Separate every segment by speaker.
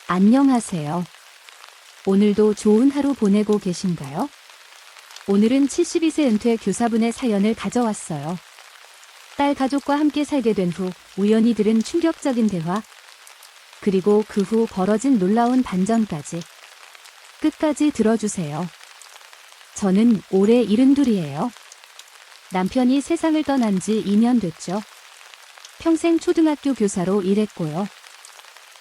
Speaker 1: 안녕하세요. 오늘도 좋은 하루 보내고 계신가요? 오늘은 72세 은퇴 교사분의 사연을 가져왔어요. 딸 가족과 함께 살게 된 후 우연히 들은 충격적인 대화, 그리고 그 후 벌어진 놀라운 반전까지 끝까지 들어주세요. 저는 올해 72이에요. 남편이 세상을 떠난 지 2년 됐죠. 평생 초등학교 교사로 일했고요.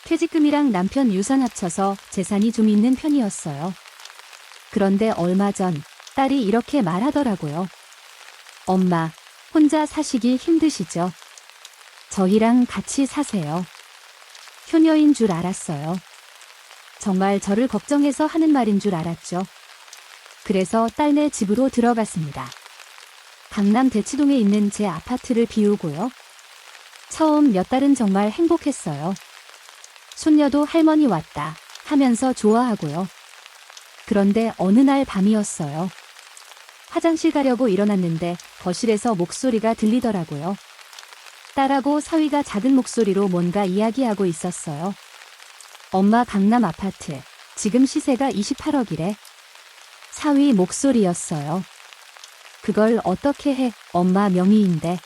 Speaker 1: 퇴직금이랑 남편 유산 합쳐서 재산이 좀 있는 편이었어요. 그런데 얼마 전 딸이 이렇게 말하더라고요. 엄마, 혼자 사시기 힘드시죠? 저희랑 같이 사세요. 효녀인 줄 알았어요. 정말 저를 걱정해서 하는 말인 줄 알았죠. 그래서 딸네 집으로 들어갔습니다. 강남 대치동에 있는 제 아파트를 비우고요. 처음 몇 달은 정말 행복했어요. 손녀도 할머니 왔다 하면서 좋아하고요. 그런데 어느 날 밤이었어요. 화장실 가려고 일어났는데 거실에서 목소리가 들리더라고요. 딸하고 사위가 작은 목소리로 뭔가 이야기하고 있었어요. 엄마, 강남 아파트 지금 시세가 28억이래. 사위 목소리였어요. 그걸 어떻게 해? 엄마 명의인데.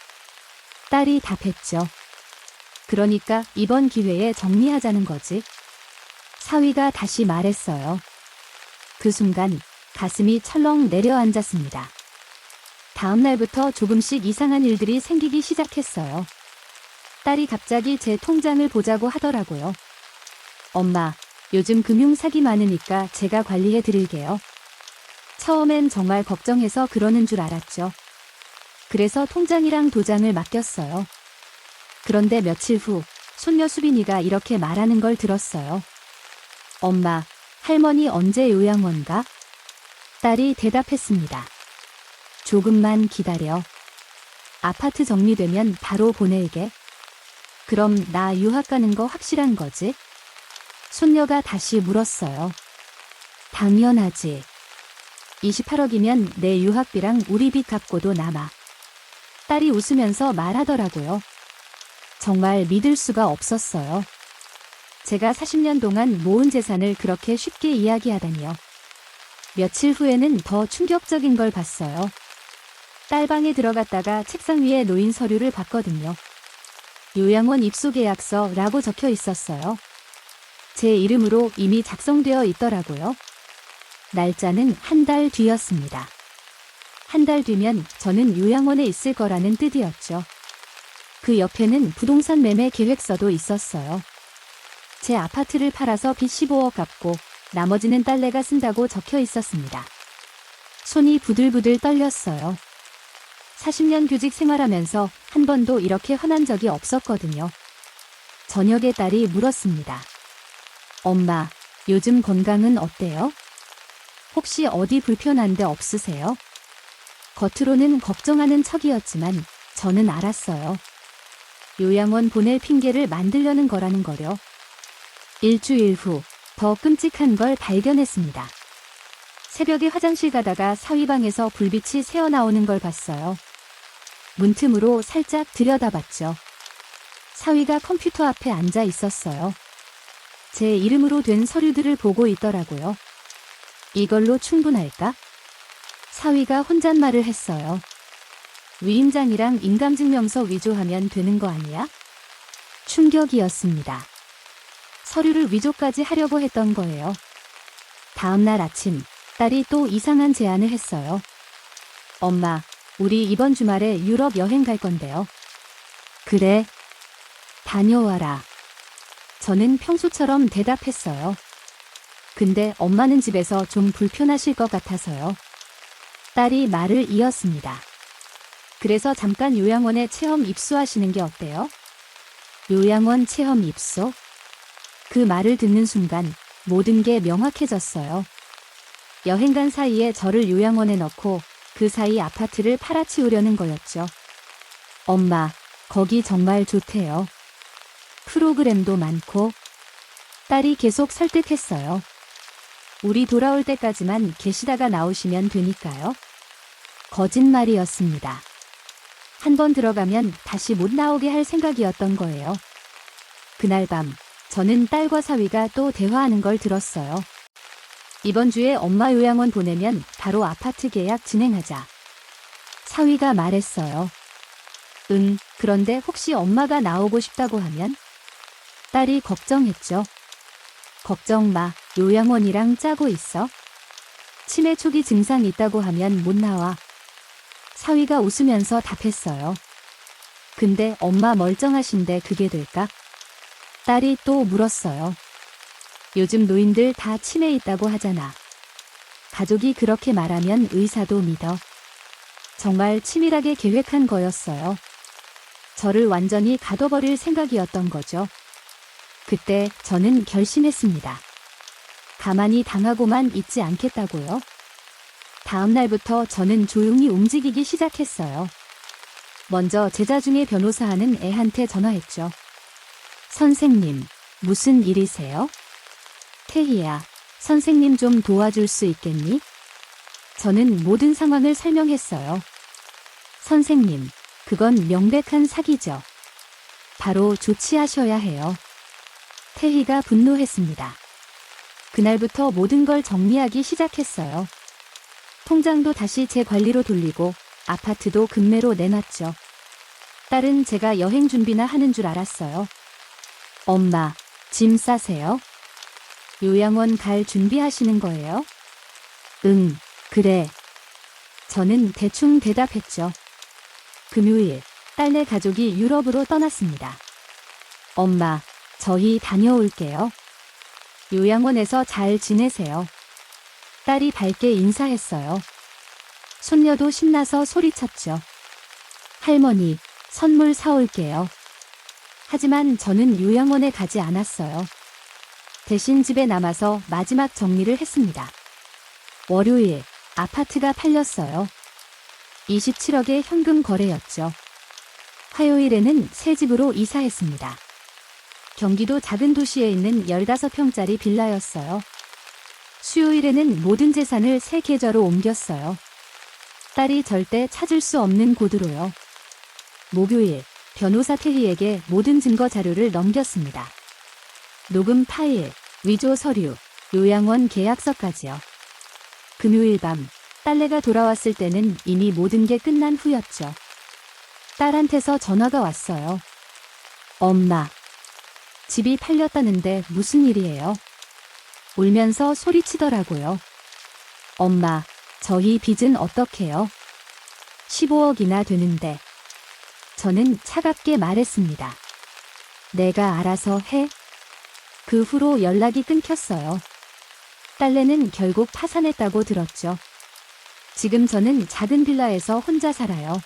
Speaker 1: 딸이 답했죠. 그러니까 이번 기회에 정리하자는 거지. 사위가 다시 말했어요. 그 순간 가슴이 철렁 내려앉았습니다. 다음 날부터 조금씩 이상한 일들이 생기기 시작했어요. 딸이 갑자기 제 통장을 보자고 하더라고요. 엄마, 요즘 금융 사기 많으니까 제가 관리해 드릴게요. 처음엔 정말 걱정해서 그러는 줄 알았죠. 그래서 통장이랑 도장을 맡겼어요. 그런데 며칠 후 손녀 수빈이가 이렇게 말하는 걸 들었어요. 엄마, 할머니 언제 요양원 가? 딸이 대답했습니다. 조금만 기다려. 아파트 정리되면 바로 보낼게. 그럼 나 유학 가는 거 확실한 거지? 손녀가 다시 물었어요. 당연하지. 28억이면 내 유학비랑 우리 빚 갚고도 남아. 딸이 웃으면서 말하더라고요. 정말 믿을 수가 없었어요. 제가 40년 동안 모은 재산을 그렇게 쉽게 이야기하다니요. 며칠 후에는 더 충격적인 걸 봤어요. 딸 방에 들어갔다가 책상 위에 놓인 서류를 봤거든요. 요양원 입소 계약서라고 적혀 있었어요. 제 이름으로 이미 작성되어 있더라고요. 날짜는 한 달 뒤였습니다. 한 달 뒤면 저는 요양원에 있을 거라는 뜻이었죠. 그 옆에는 부동산 매매 계획서도 있었어요. 제 아파트를 팔아서 빚 15억 갚고 나머지는 딸내가 쓴다고 적혀 있었습니다. 손이 부들부들 떨렸어요. 40년 교직 생활하면서 한 번도 이렇게 화난 적이 없었거든요. 저녁에 딸이 물었습니다. 엄마, 요즘 건강은 어때요? 혹시 어디 불편한 데 없으세요? 겉으로는 걱정하는 척이었지만 저는 알았어요. 요양원 보낼 핑계를 만들려는 거라는 거요. 일주일 후 더 끔찍한 걸 발견했습니다. 새벽에 화장실 가다가 사위방에서 불빛이 새어나오는 걸 봤어요. 문틈으로 살짝 들여다봤죠. 사위가 컴퓨터 앞에 앉아 있었어요. 제 이름으로 된 서류들을 보고 있더라고요. 이걸로 충분할까? 사위가 혼잣말을 했어요. 위임장이랑 인감증명서 위조하면 되는 거 아니야? 충격이었습니다. 서류를 위조까지 하려고 했던 거예요. 다음 날 아침, 딸이 또 이상한 제안을 했어요. 엄마, 우리 이번 주말에 유럽 여행 갈 건데요. 그래? 다녀와라. 저는 평소처럼 대답했어요. 근데 엄마는 집에서 좀 불편하실 것 같아서요. 딸이 말을 이었습니다. 그래서 잠깐 요양원에 체험 입소하시는 게 어때요? 요양원 체험 입소? 그 말을 듣는 순간 모든 게 명확해졌어요. 여행 간 사이에 저를 요양원에 넣고 그 사이 아파트를 팔아치우려는 거였죠. 엄마, 거기 정말 좋대요. 프로그램도 많고. 딸이 계속 설득했어요. 우리 돌아올 때까지만 계시다가 나오시면 되니까요. 거짓말이었습니다. 한 번 들어가면 다시 못 나오게 할 생각이었던 거예요. 그날 밤 저는 딸과 사위가 또 대화하는 걸 들었어요. 이번 주에 엄마 요양원 보내면 바로 아파트 계약 진행하자. 사위가 말했어요. 응, 그런데 혹시 엄마가 나오고 싶다고 하면? 딸이 걱정했죠. 걱정 마, 요양원이랑 짜고 있어. 치매 초기 증상 있다고 하면 못 나와. 사위가 웃으면서 답했어요. 근데 엄마 멀쩡하신데 그게 될까? 딸이 또 물었어요. 요즘 노인들 다 치매 있다고 하잖아. 가족이 그렇게 말하면 의사도 믿어. 정말 치밀하게 계획한 거였어요. 저를 완전히 가둬버릴 생각이었던 거죠. 그때 저는 결심했습니다. 가만히 당하고만 있지 않겠다고요. 다음 날부터 저는 조용히 움직이기 시작했어요. 먼저 제자 중에 변호사 하는 애한테 전화했죠. 선생님, 무슨 일이세요? 태희야, 선생님 좀 도와줄 수 있겠니? 저는 모든 상황을 설명했어요. 선생님, 그건 명백한 사기죠. 바로 조치하셔야 해요. 태희가 분노했습니다. 그날부터 모든 걸 정리하기 시작했어요. 통장도 다시 제 관리로 돌리고 아파트도 금매로 내놨죠. 딸은 제가 여행 준비나 하는 줄 알았어요. 엄마, 짐 싸세요? 요양원 갈 준비하시는 거예요? 응, 그래. 저는 대충 대답했죠. 금요일, 딸네 가족이 유럽으로 떠났습니다. 엄마, 저희 다녀올게요. 요양원에서 잘 지내세요. 딸이 밝게 인사했어요. 손녀도 신나서 소리쳤죠. 할머니, 선물 사올게요. 하지만 저는 요양원에 가지 않았어요. 대신 집에 남아서 마지막 정리를 했습니다. 월요일, 아파트가 팔렸어요. 27억의 현금 거래였죠. 화요일에는 새 집으로 이사했습니다. 경기도 작은 도시에 있는 15평짜리 빌라였어요. 수요일에는 모든 재산을 새 계좌로 옮겼어요. 딸이 절대 찾을 수 없는 곳으로요. 목요일, 변호사 태희에게 모든 증거 자료를 넘겼습니다. 녹음 파일, 위조 서류, 요양원 계약서까지요. 금요일 밤, 딸내가 돌아왔을 때는 이미 모든 게 끝난 후였죠. 딸한테서 전화가 왔어요. 엄마, 집이 팔렸다는데 무슨 일이에요? 울면서 소리치더라고요. 엄마, 저희 빚은 어떡해요? 15억이나 되는데. 저는 차갑게 말했습니다. 내가 알아서 해? 그 후로 연락이 끊겼어요. 딸내는 결국 파산했다고 들었죠. 지금 저는 작은 빌라에서 혼자 살아요.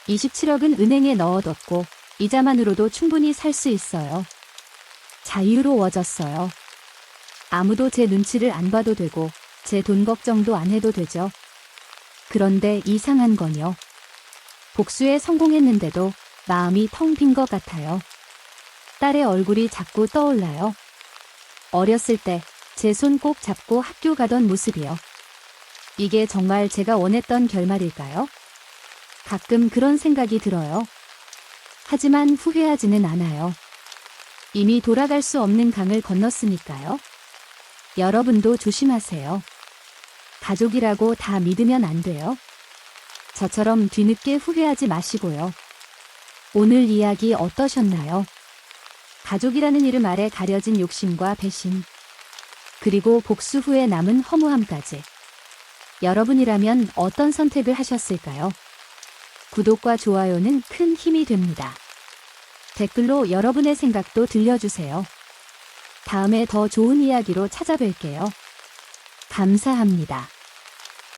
Speaker 1: 27억은 은행에 넣어뒀고 이자만으로도 충분히 살 수 있어요. 자유로워졌어요. 아무도 제 눈치를 안 봐도 되고 제 돈 걱정도 안 해도 되죠. 그런데 이상한 건요. 복수에 성공했는데도 마음이 텅 빈 것 같아요. 딸의 얼굴이 자꾸 떠올라요. 어렸을 때 제 손 꼭 잡고 학교 가던 모습이요. 이게 정말 제가 원했던 결말일까요? 가끔 그런 생각이 들어요. 하지만 후회하지는 않아요. 이미 돌아갈 수 없는 강을 건넜으니까요. 여러분도 조심하세요. 가족이라고 다 믿으면 안 돼요. 저처럼 뒤늦게 후회하지 마시고요. 오늘 이야기 어떠셨나요? 가족이라는 이름 아래 가려진 욕심과 배신, 그리고 복수 후에 남은 허무함까지. 여러분이라면 어떤 선택을 하셨을까요? 구독과 좋아요는 큰 힘이 됩니다. 댓글로 여러분의 생각도 들려주세요. 다음에 더 좋은 이야기로 찾아뵐게요. 감사합니다.